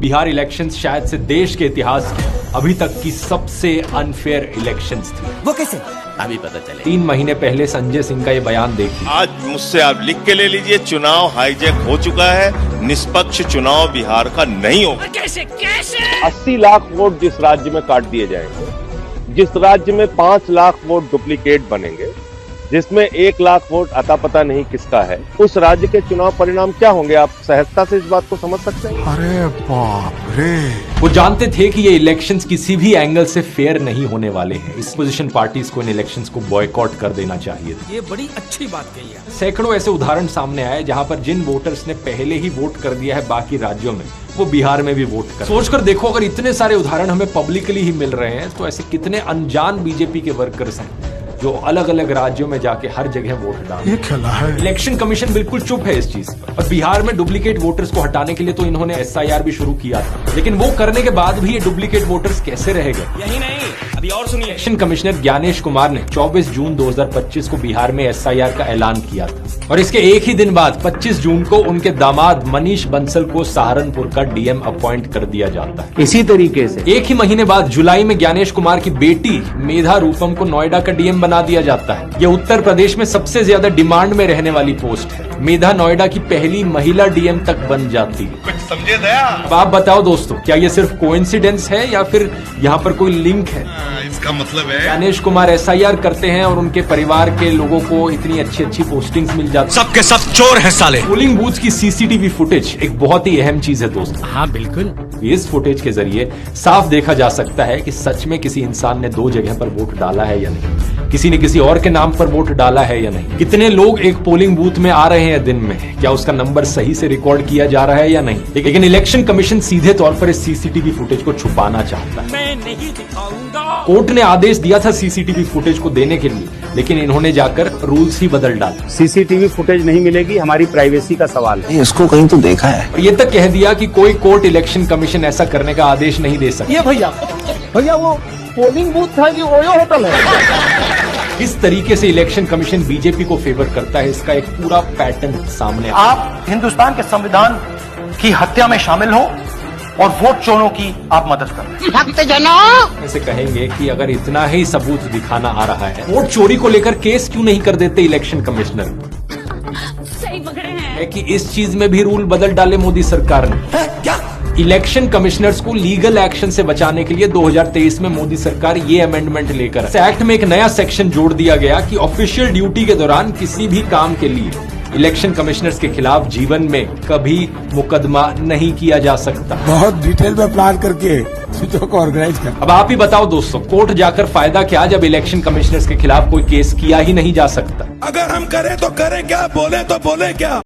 Bihar elections शायद से देश के इतिहास की अभी तक की सबसे अनफेयर इलेक्शंस थी। वो कैसे? अभी पता चले। 3 महीने पहले संजय सिंह का ये बयान देखिए। आज मुझसे आप लिख के ले लीजिए, चुनाव हाईजैक हो चुका है, निष्पक्ष चुनाव बिहार का नहीं होगा। कैसे कैसे 80 लाख वोट जिस राज्य में काट दिए जाएंगे, जिस राज्य में 5 लाख वोट डुप्लीकेट बनेंगे, जिसमें 1 लाख वोट अता पता नहीं किसका है, उस राज्य के चुनाव परिणाम क्या होंगे? आप सहजता से इस बात को समझ सकते हैं? अरे बाप रे! वो जानते थे कि ये इलेक्शंस किसी भी एंगल से फेयर नहीं होने वाले हैं। इस पोजीशन पार्टीज को इन इलेक्शंस को बॉयकॉट कर देना चाहिए। ये बड़ी अच्छी बात कही है। सैकड़ों ऐसे उदाहरण सामने आए जहां पर जिन वोटर्स ने पहले ही वोट कर दिया है बाकी राज्यों में, वो बिहार में भी वोट कर। सोचकर देखो, अगर इतने सारे उदाहरण हमें पब्लिकली ही मिल रहे हैं तो ऐसे कितने अनजान बीजेपी के वर्कर्स हैं जो अलग अलग राज्यों में जाके हर जगह वोट डालते हैं। ये खेला है। इलेक्शन कमीशन बिल्कुल चुप है इस चीज पर। और बिहार में डुप्लीकेट वोटर्स को हटाने के लिए तो इन्होंने SIR भी शुरू किया था, लेकिन वो करने के बाद भी ये डुप्लीकेट वोटर्स कैसे रह गए? यही नहीं, अभी और सुनिए। इलेक्शन कमिश्नर ज्ञानेश कुमार ने 24 जून 2025 को बिहार में SIR का ऐलान किया था और इसके एक ही दिन बाद 25 जून को उनके दामाद मनीष बंसल को सहारनपुर का DM अपॉइंट कर दिया जाता है। इसी तरीके से एक ही महीने बाद जुलाई में ज्ञानेश कुमार की बेटी मेधा रूपम को नोएडा का DM बना दिया जाता है। यह उत्तर प्रदेश में सबसे ज्यादा डिमांड में रहने वाली पोस्ट है। मेधा नोएडा की पहली महिला DM तक बन जाती है। कुछ समझे दया? अब आप बताओ दोस्तों, क्या ये सिर्फ कोइंसिडेंस है या फिर यहाँ पर कोई लिंक है? इसका मतलब है ज्ञानेश कुमार SIR करते हैं और उनके परिवार के लोगों को इतनी अच्छी अच्छी पोस्टिंग्स मिल जाती है। सबके सब चोर हैं साले। पोलिंग बूथ की CCTV फुटेज एक बहुत ही अहम चीज है दोस्तों। हाँ बिल्कुल। इस फुटेज के जरिए साफ देखा जा सकता है कि सच में किसी इंसान ने 2 जगह पर वोट डाला है या नहीं, किसी ने किसी और के नाम पर वोट डाला है या नहीं, कितने लोग एक पोलिंग बूथ में आ रहे हैं दिन में, क्या उसका नंबर सही से रिकॉर्ड किया जा रहा है या नहीं। लेकिन इलेक्शन कमीशन सीधे तौर पर इस CCTV फुटेज को छुपाना चाहता है। मैं नहीं दिखाऊंगा। कोर्ट ने आदेश दिया था CCTV फुटेज को देने के लिए, लेकिन इन्होंने जाकर रूल्स ही बदल डाले। CCTV फुटेज नहीं मिलेगी, हमारी प्राइवेसी का सवाल है। इसको कहीं तो देखा है। और ये तक कह दिया कि कोई कोर्ट इलेक्शन कमीशन ऐसा करने का आदेश नहीं दे सकता। ये भैया वो पोलिंग बूथ था कि ओयो होटल है? इस तरीके से इलेक्शन कमीशन बीजेपी को फेवर करता है, इसका एक पूरा पैटर्न सामने आता है। आप हिंदुस्तान के संविधान की हत्या में शामिल हो और वोट चोरों की आप मदद कर रहे हैं। भक्तजनों ऐसे कहेंगे कि अगर इतना ही सबूत दिखाना आ रहा है, वोट चोरी को लेकर केस क्यों नहीं कर देते इलेक्शन कमिश्नर? सही पकड़े हैं। है कि इस चीज में भी रूल बदल डाले मोदी सरकार ने। क्या? इलेक्शन कमिश्नर्स को लीगल एक्शन से बचाने के लिए 2023 में मोदी सरकार ये अमेंडमेंट लेकर इस एक्ट में एक नया सेक्शन जोड़ दिया गया कि ऑफिशियल ड्यूटी के दौरान किसी भी काम के लिए इलेक्शन कमिश्नर्स के खिलाफ जीवन में कभी मुकदमा नहीं किया जा सकता। बहुत डिटेल में प्लान करके चीजों को ऑर्गेनाइज कर। अब आप ही बताओ दोस्तों, कोर्ट जाकर फायदा क्या जब इलेक्शन कमिश्नर्स के खिलाफ कोई केस किया ही नहीं जा सकता? अगर हम करें तो करें क्या, बोले तो बोले क्या?